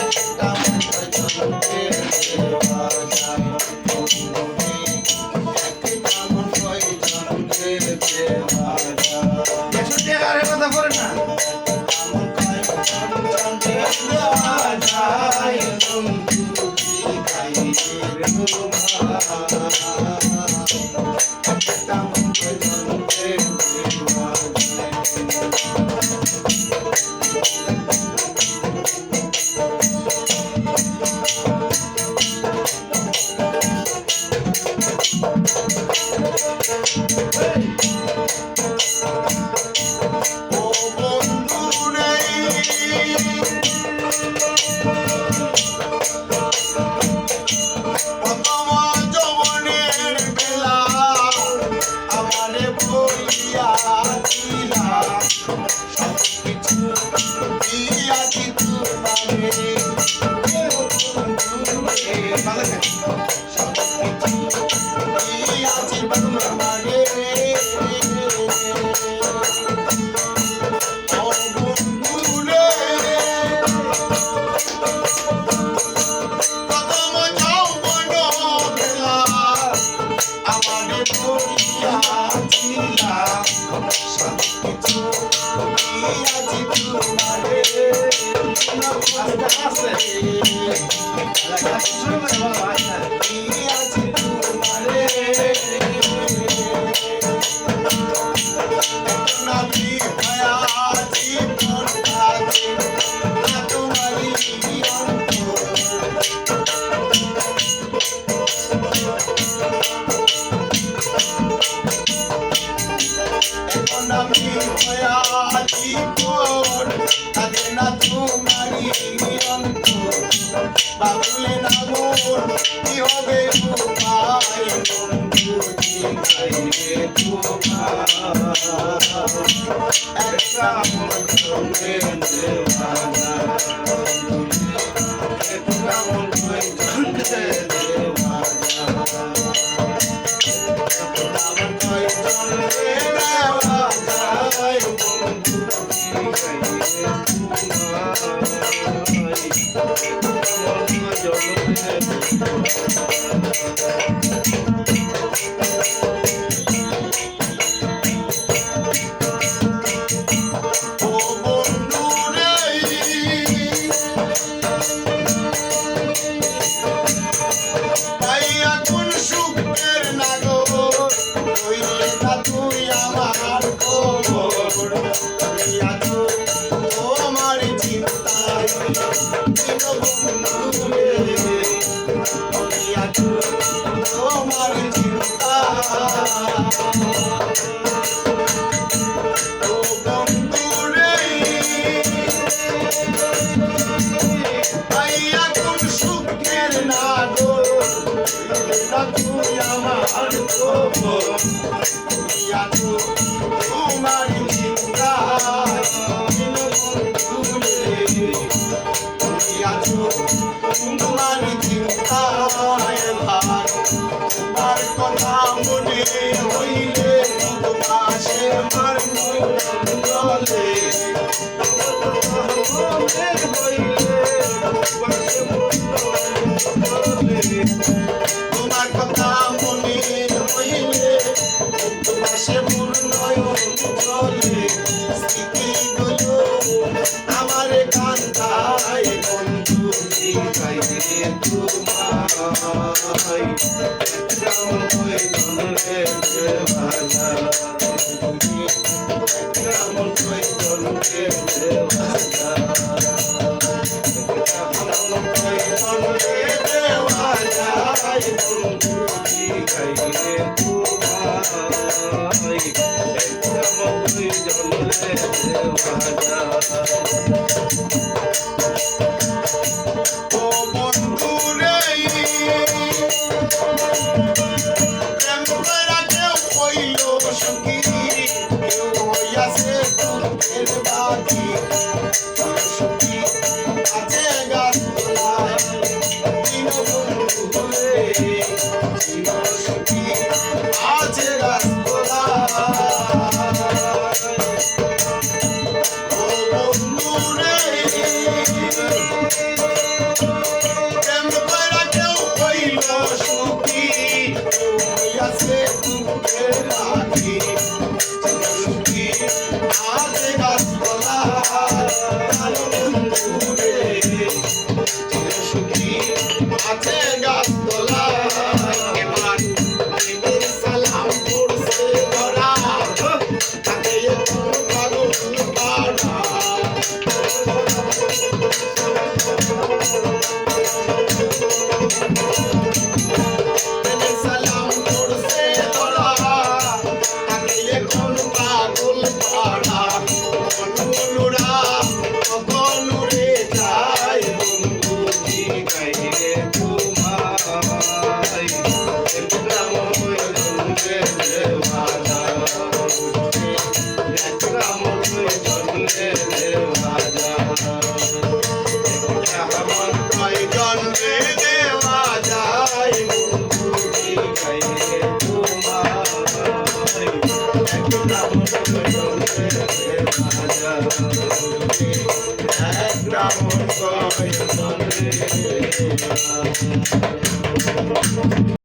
একটা মনটা জনকে দেওয়া যায় বন্ধুরে একটা মন কয়জনকে দেওয়া যায় 100 টাকার কথা বলে না মন কয়জনকে দেওয়া যায় বন্ধু বিদায় রে তোমার একটা মন কয়জনকে দেওয়া যায় বাবুলে নামুর কি হবে উপায় বন্ধু জিগাইলে তোমার একটা মন সঙ্গে দেওয়া যায় একটা মন সঙ্গে দেওয়া যায় বন্ধু জিগাইলে তোমার কথা মনে হইলে তোমার পূর্ণ চলে স্মৃতিগুলো আমার কান্দায় বন্ধু গাইলে তোমায় রাম হয়ে জনরে ভালা রাম হয়ে জনরে ভালা আছে বুকের মাটি সুখী আছে গাছতলা বন্ধু রে সুখী আছে গাছতলা এবার ঈদের সালাম পড়ছে ধরা তাকে এখন পাগল পাড়া সালাম পড়ছে ধরা তাকে এখন পাগল পাড়া অনুরা কখন রে যায় বন্ধু কি গাইরে তোমায় একরাম হয়ে জন্মে দেওয়ালা একরাম হয়ে জন্মে দেওয়ালা আমার কয় জন্মে দেওয়া যায় বন্ধু কি গাইরে তোমায় একরাম হয়ে জন্মে দেওয়ালা একরাম হয়ে জন্মে দেওয়ালা